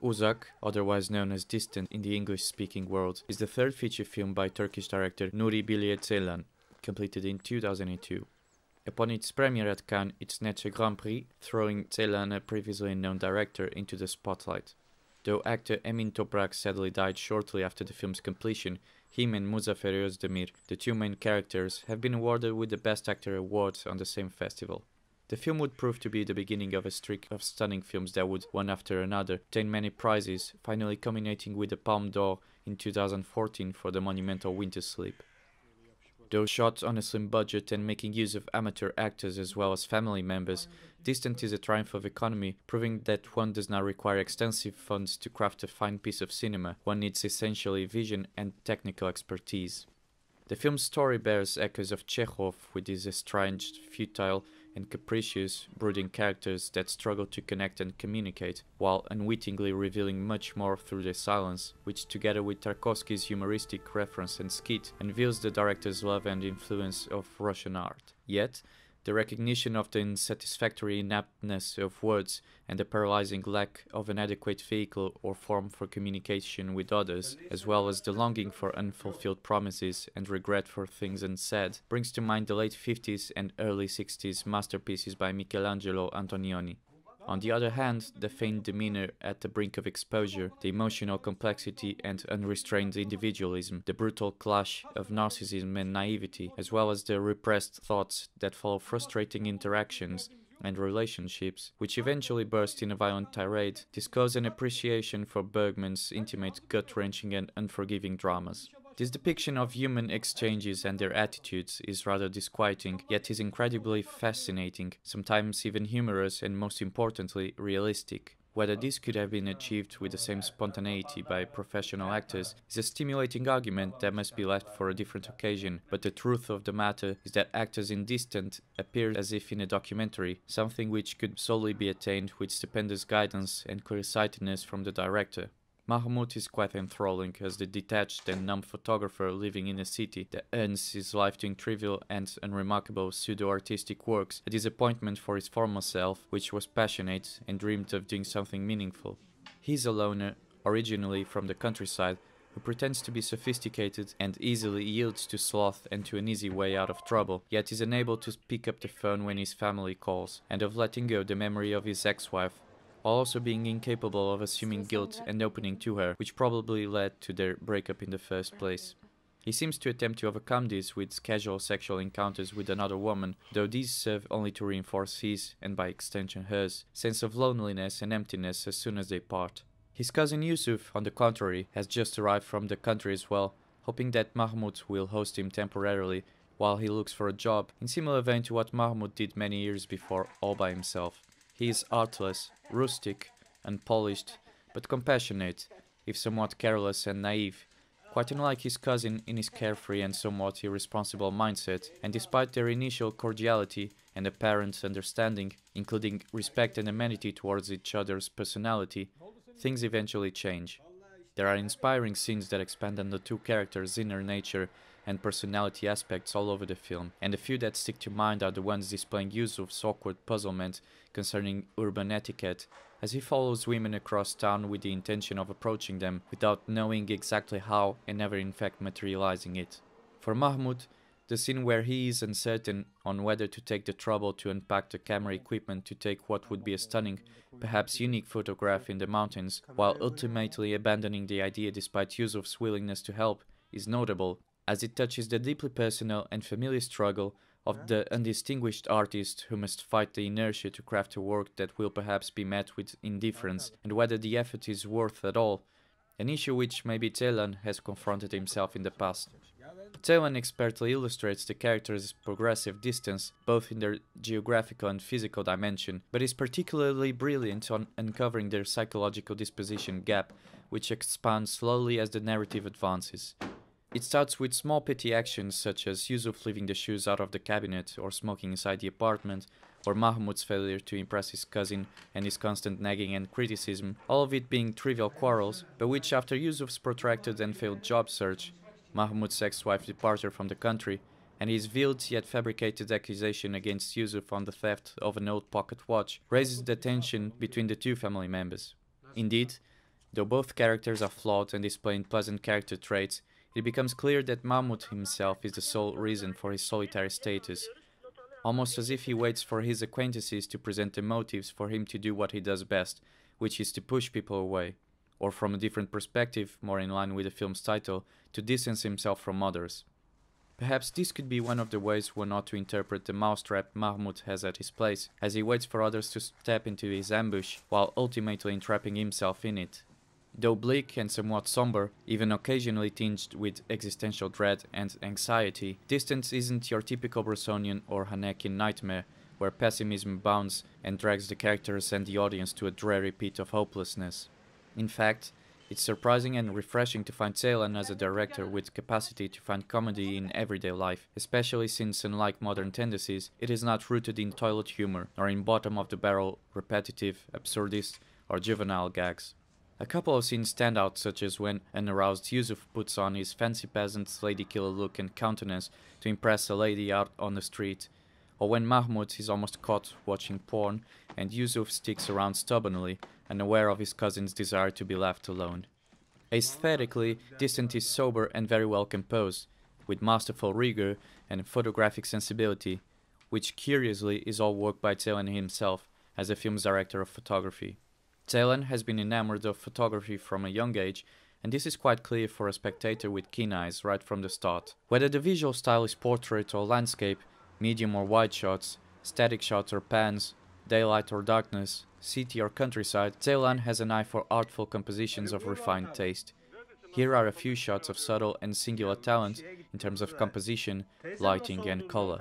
Uzak, otherwise known as Distant in the English-speaking world, is the third feature film by Turkish director Nuri Bilge Ceylan, completed in 2002. Upon its premiere at Cannes, it snatched a Grand Prix, throwing Ceylan, a previously unknown director, into the spotlight. Though actor Emin Toprak sadly died shortly after the film's completion, him and Muzaffer Özdemir, the two main characters, have been awarded with the Best Actor award on the same festival. The film would prove to be the beginning of a streak of stunning films that would, one after another, obtain many prizes, finally culminating with the Palme d'Or in 2014 for The Monumental Winter Sleep. Though shot on a slim budget and making use of amateur actors as well as family members, Distant is a triumph of economy, proving that one does not require extensive funds to craft a fine piece of cinema. One needs essentially vision and technical expertise. The film's story bears echoes of Chekhov, with his estranged, futile, and capricious, brooding characters that struggle to connect and communicate, while unwittingly revealing much more through their silence, which, together with Tarkovsky's humoristic reference and skit, unveils the director's love and influence of Russian art. Yet, the recognition of the unsatisfactory inaptness of words and the paralyzing lack of an adequate vehicle or form for communication with others, as well as the longing for unfulfilled promises and regret for things unsaid, brings to mind the late 50s and early 60s masterpieces by Michelangelo Antonioni. On the other hand, the feigned demeanor at the brink of exposure, the emotional complexity and unrestrained individualism, the brutal clash of narcissism and naivety, as well as the repressed thoughts that follow frustrating interactions and relationships, which eventually burst in a violent tirade, disclose an appreciation for Bergman's intimate, gut-wrenching and unforgiving dramas. This depiction of human exchanges and their attitudes is rather disquieting, yet is incredibly fascinating, sometimes even humorous and, most importantly, realistic. Whether this could have been achieved with the same spontaneity by professional actors is a stimulating argument that must be left for a different occasion, but the truth of the matter is that actors in Distant appear as if in a documentary, something which could solely be attained with stupendous guidance and clear-sightedness from the director. Mahmoud is quite enthralling as the detached and numb photographer living in a city that earns his life doing trivial and unremarkable pseudo-artistic works, a disappointment for his former self, which was passionate and dreamed of doing something meaningful. He is a loner, originally from the countryside, who pretends to be sophisticated and easily yields to sloth and to an easy way out of trouble, yet is unable to pick up the phone when his family calls, and of letting go the memory of his ex-wife, while also being incapable of assuming guilt and opening to her, which probably led to their breakup in the first place. He seems to attempt to overcome this with casual sexual encounters with another woman, though these serve only to reinforce his, and by extension hers, sense of loneliness and emptiness as soon as they part. His cousin Yusuf, on the contrary, has just arrived from the country as well, hoping that Mahmoud will host him temporarily while he looks for a job, in similar vein to what Mahmoud did many years before all by himself. He is artless, rustic, unpolished, but compassionate, if somewhat careless and naive, quite unlike his cousin in his carefree and somewhat irresponsible mindset, and despite their initial cordiality and apparent understanding, including respect and amenity towards each other's personality, things eventually change. There are inspiring scenes that expand on the two characters' inner nature and personality aspects all over the film, and the few that stick to mind are the ones displaying Yusuf's awkward puzzlement concerning urban etiquette, as he follows women across town with the intention of approaching them without knowing exactly how and never in fact materializing it. For Mahmoud, the scene where he is uncertain on whether to take the trouble to unpack the camera equipment to take what would be a stunning, perhaps unique photograph in the mountains, while ultimately abandoning the idea despite Yusuf's willingness to help, is notable, as it touches the deeply personal and familiar struggle of the undistinguished artist who must fight the inertia to craft a work that will perhaps be met with indifference, and whether the effort is worth at all, an issue which maybe Ceylan has confronted himself in the past. Ceylan expertly illustrates the characters' progressive distance, both in their geographical and physical dimension, but is particularly brilliant on uncovering their psychological disposition gap, which expands slowly as the narrative advances. It starts with small petty actions such as Yusuf leaving the shoes out of the cabinet or smoking inside the apartment, or Mahmoud's failure to impress his cousin and his constant nagging and criticism, all of it being trivial quarrels, but which after Yusuf's protracted and failed job search, Mahmoud's ex-wife's departure from the country, and his veiled yet fabricated accusation against Yusuf on the theft of an old pocket watch, raises the tension between the two family members. Indeed, Though both characters are flawed and displaying pleasant character traits, it becomes clear that Mahmut himself is the sole reason for his solitary status, almost as if he waits for his acquaintances to present the motives for him to do what he does best, which is to push people away, or from a different perspective, more in line with the film's title, to distance himself from others. Perhaps this could be one of the ways one ought to interpret the mousetrap Mahmut has at his place, as he waits for others to step into his ambush, while ultimately entrapping himself in it. Though bleak and somewhat somber, even occasionally tinged with existential dread and anxiety, Distance isn't your typical Bressonian or Hanekian nightmare, where pessimism abounds and drags the characters and the audience to a dreary pit of hopelessness. In fact, it's surprising and refreshing to find Ceylan as a director with capacity to find comedy in everyday life, especially since, unlike modern tendencies, it is not rooted in toilet humor, nor in bottom-of-the-barrel, repetitive, absurdist, or juvenile gags. A couple of scenes stand out, such as when an aroused Yusuf puts on his fancy peasant's lady-killer look and countenance to impress a lady out on the street, or when Mahmut is almost caught watching porn and Yusuf sticks around stubbornly, unaware of his cousin's desire to be left alone. Aesthetically, Distant is sober and very well composed, with masterful rigor and photographic sensibility, which curiously is all work by Ceylan himself as the film's director of photography. Ceylan has been enamored of photography from a young age, and this is quite clear for a spectator with keen eyes right from the start. Whether the visual style is portrait or landscape, medium or wide shots, static shots or pans, daylight or darkness, city or countryside, Ceylan has an eye for artful compositions of refined taste. Here are a few shots of subtle and singular talent in terms of composition, lighting and color.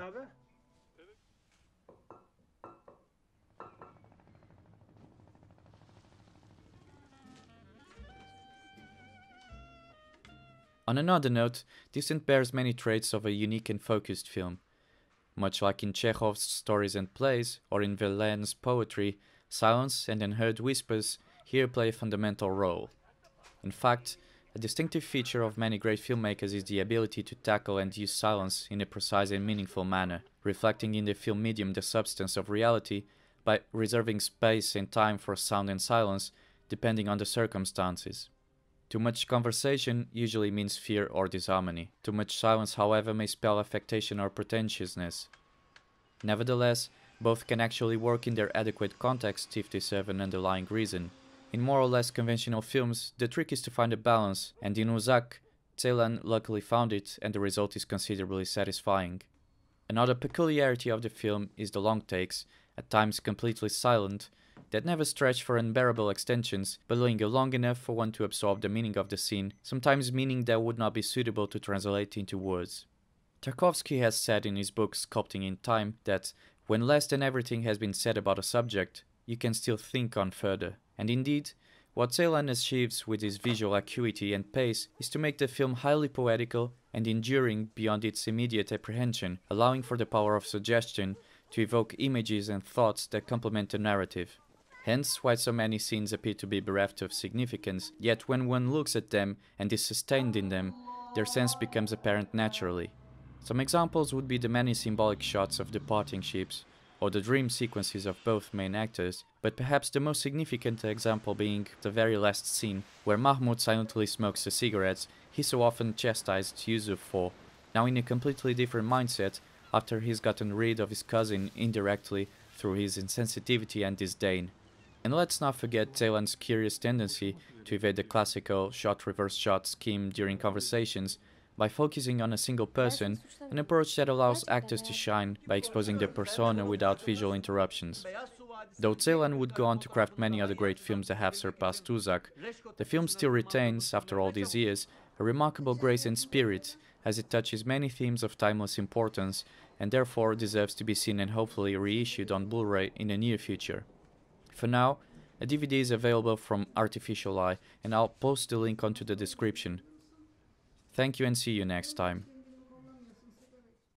On another note, Distant bears many traits of a unique and focused film. Much like in Chekhov's stories and plays, or in Verlaine's poetry, silence and unheard whispers here play a fundamental role. In fact, a distinctive feature of many great filmmakers is the ability to tackle and use silence in a precise and meaningful manner, reflecting in the film medium the substance of reality by reserving space and time for sound and silence, depending on the circumstances. Too much conversation usually means fear or disharmony. Too much silence, however, may spell affectation or pretentiousness. Nevertheless, both can actually work in their adequate context if they serve an underlying reason. In more or less conventional films, the trick is to find a balance, and in Uzak, Ceylan luckily found it, and the result is considerably satisfying. Another peculiarity of the film is the long takes, at times completely silent, that never stretch for unbearable extensions, but linger long enough for one to absorb the meaning of the scene, sometimes meaning that would not be suitable to translate into words. Tarkovsky has said in his book Sculpting in Time that, when less than everything has been said about a subject, you can still think on further. And indeed, what Ceylan achieves with his visual acuity and pace is to make the film highly poetical and enduring beyond its immediate apprehension, allowing for the power of suggestion to evoke images and thoughts that complement the narrative. Hence why so many scenes appear to be bereft of significance, yet when one looks at them and is sustained in them, their sense becomes apparent naturally. Some examples would be the many symbolic shots of departing ships, or the dream sequences of both main actors, but perhaps the most significant example being the very last scene, where Mahmut silently smokes the cigarettes he so often chastised Yusuf for, now in a completely different mindset after he's gotten rid of his cousin indirectly through his insensitivity and disdain. And let's not forget Ceylan's curious tendency to evade the classical shot-reverse-shot scheme during conversations by focusing on a single person, an approach that allows actors to shine by exposing their persona without visual interruptions. Though Ceylan would go on to craft many other great films that have surpassed Uzak, the film still retains, after all these years, a remarkable grace and spirit, as it touches many themes of timeless importance, and therefore deserves to be seen and hopefully reissued on Blu-ray in the near future. For now, a DVD is available from Artificial Eye, and I'll post the link onto the description. Thank you and see you next time.